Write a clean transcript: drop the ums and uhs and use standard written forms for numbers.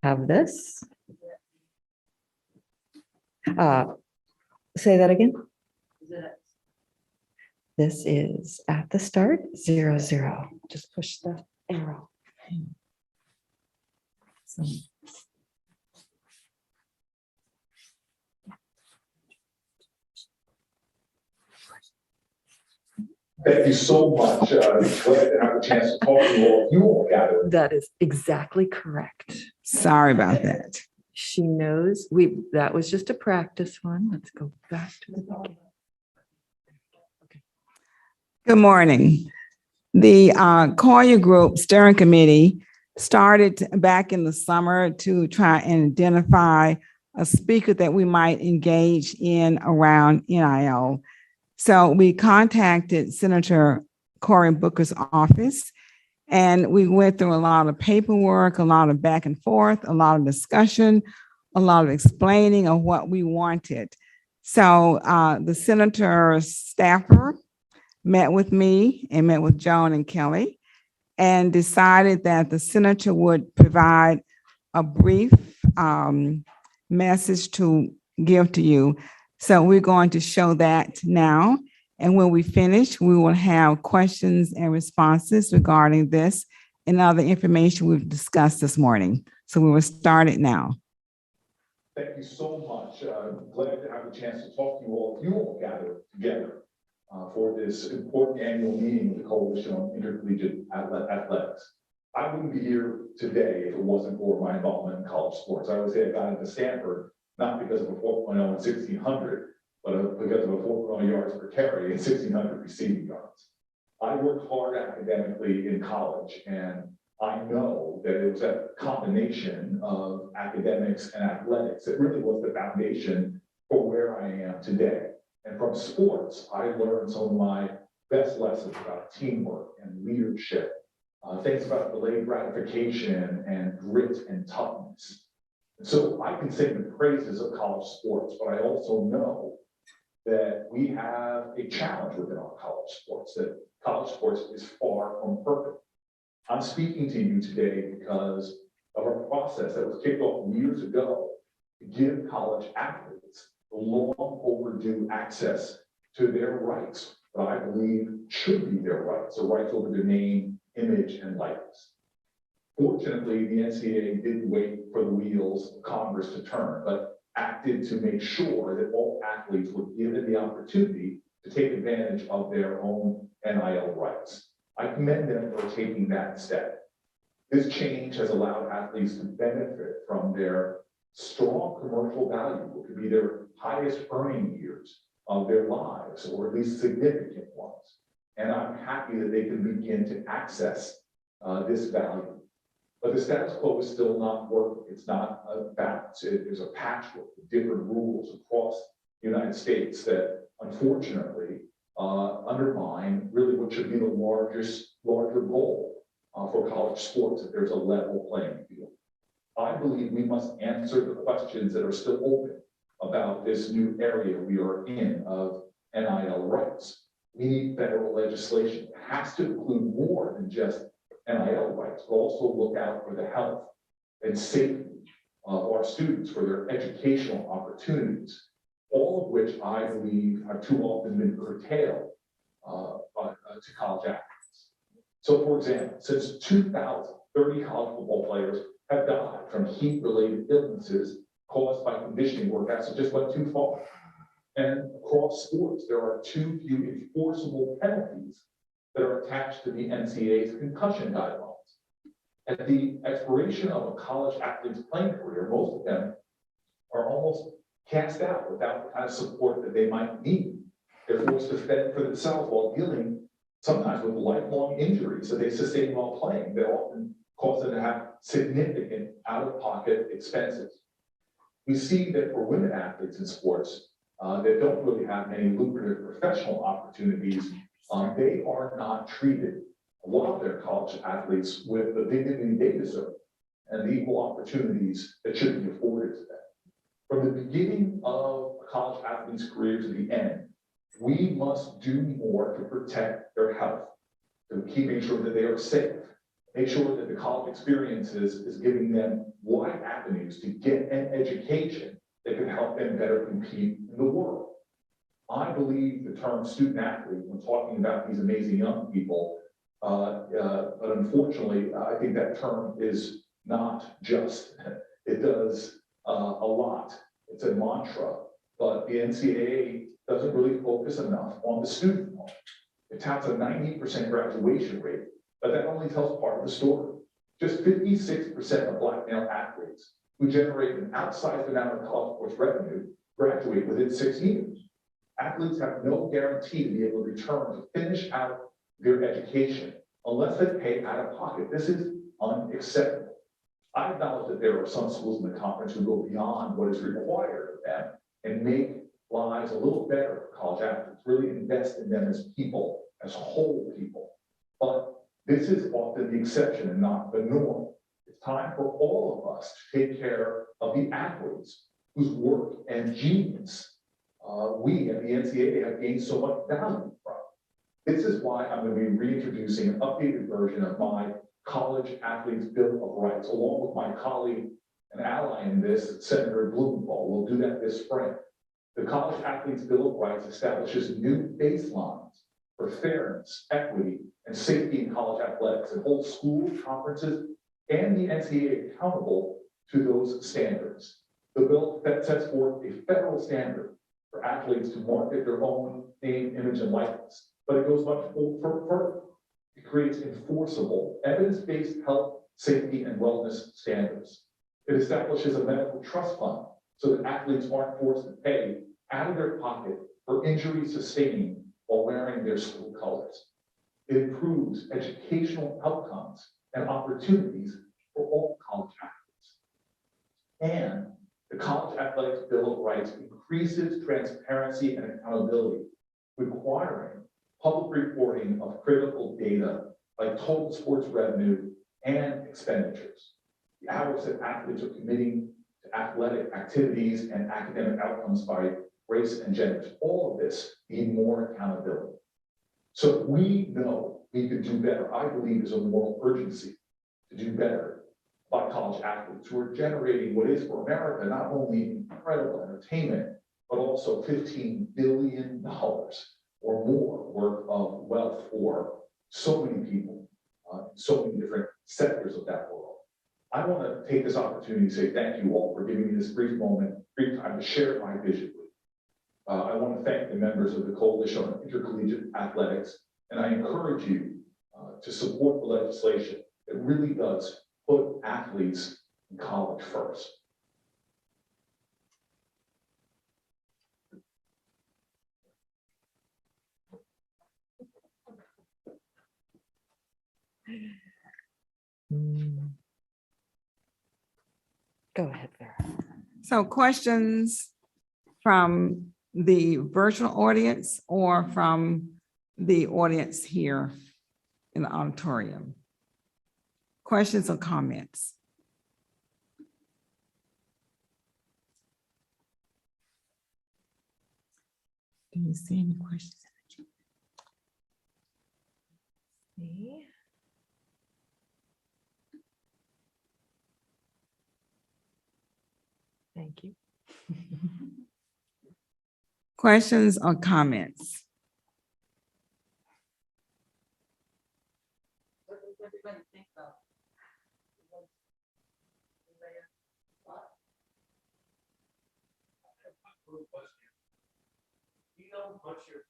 have this. Say that again. This is at the start, 0, 0. Just push the arrow. So, thank you so much. Glad to have a chance to talk to you all. You all gathered. that is exactly correct. Sorry about that. She knows that was just a practice one. Let's go back to the beginning. Good morning. The COIA Group Steering Committee started back in the summer to try and identify a speaker that we might engage in around NIL. So we contacted Senator Cory Booker's office, and we went through a lot of paperwork, a lot of back and forth, a lot of discussion, a lot of explaining of what we wanted. So the senator's staffer met with me and met with Joan and Kelly and decided that the senator would provide a brief message to give to you. So we're going to show that now. And when we finish, we will have questions and responses regarding this and other information we've discussed this morning. So we will start it now. Thank you so much. Glad to have a chance to talk to you all. You all gathered together for this important annual meeting of the Coalition on Intercollegiate Athletics. I wouldn't be here today if it wasn't for my involvement in college sports. I would say I got into Stanford not because of a 4.0 in 1600, but because of a 4.0 yards per carry and 1600 receiving yards. I worked hard academically in college, and I know that it was a combination of academics and athletics that really was the foundation for where I am today. And from sports, I learned some of my best lessons about teamwork and leadership, things about delayed gratification and grit and toughness. And so I can sing the praises of college sports, but I also know that we have a challenge within our college sports, that college sports is far from perfect. I'm speaking to you today because of a process that was kicked off years ago to give college athletes the long overdue access to their rights, what I believe should be their rights, the rights over their name, image, and likeness. Fortunately, the NCAA didn't wait for the wheels of Congress to turn, but acted to make sure that all athletes were given the opportunity to take advantage of their own NIL rights. I commend them for taking that step. This change has allowed athletes to benefit from their strong commercial value. It could be their highest earning years of their lives, or at least significant ones. And I'm happy that they can begin to access this value. But the status quo is still not working. It's not a balance. There's a patchwork of different rules across the United States that unfortunately undermine really what should be the larger goal for college sports, that there's a level playing field. I believe we must answer the questions that are still open about this new area we are in of NIL rights. We need federal legislation. It has to include more than just NIL rights, but also look out for the health and safety of our students, for their educational opportunities, all of which I believe have too often been curtailed to college athletes. So for example, since 2000, 30 college football players have died from heat-related illnesses caused by conditioning workouts that just went too far. And across sports, there are too few enforceable penalties that are attached to the NCAA's concussion guidelines. At the expiration of a college athlete's playing career, most of them are almost cast out without the kind of support that they might need. They're forced to fend for themselves while dealing sometimes with lifelong injuries that they sustain while playing that often cause them to have significant out-of-pocket expenses. We see that for women athletes in sports that don't really have many lucrative professional opportunities, they are not treated, a lot of their college athletes, with the dignity they deserve and the equal opportunities that should be afforded to them. From the beginning of a college athlete's career to the end, we must do more to protect their health, to keeping sure that they are safe, make sure that the college experiences is giving them wide avenues to get an education that can help them better compete in the world. I believe the term student athlete when talking about these amazing young people, but unfortunately, I think that term is not just. It does a lot. It's a mantra, but the NCAA doesn't really focus enough on the student. It touts a 90% graduation rate, but that only tells part of the story. Just 56% of Black male athletes who generate an outsized amount of college course revenue graduate within 6 years. Athletes have no guarantee to be able to return to finish out their education unless they pay out of pocket. This is unacceptable. I acknowledge that there are some schools in the conference who go beyond what is required of them and make lives a little better for college athletes, really invest in them as people, as whole people. But this is often the exception and not the norm. It's time for all of us to take care of the athletes whose work and genius we at the NCAA have gained so much value from. This is why I'm going to be reintroducing an updated version of my College Athletes Bill of Rights, along with my colleague and ally in this, Senator Blumenthal. We'll do that this spring. The College Athletes Bill of Rights establishes new baselines for fairness, equity, and safety in college athletics and holds schools, conferences, and the NCAA accountable to those standards. The bill that sets forth a federal standard for athletes to market their own name, image, and likeness, but it goes much further. It creates enforceable, evidence-based health, safety, and wellness standards. It establishes a medical trust fund so that athletes aren't forced to pay out of their pocket for injuries sustained while wearing their school colors. It improves educational outcomes and opportunities for all college athletes. And the College Athletics Bill of Rights increases transparency and accountability, requiring public reporting of critical data like total sports revenue and expenditures, the hours that athletes are committing to athletic activities and academic outcomes by race and genders. All of this need more accountability. So we know we could do better. I believe there's a moral urgency to do better by college athletes who are generating what is for America not only incredible entertainment, but also $15 billion or more worth of wealth for so many people, so many different sectors of that world. I want to take this opportunity to say thank you all for giving me this brief time to share my vision with you. I want to thank the members of the Coalition on Intercollegiate Athletics, and I encourage you to support the legislation. It really does put athletes in college first. Go ahead, Vera. So questions from the virtual audience or from the audience here in the auditorium? Questions or comments? Do you see any questions? See? Thank you. Questions or comments? What does everybody think about? Do you know how much your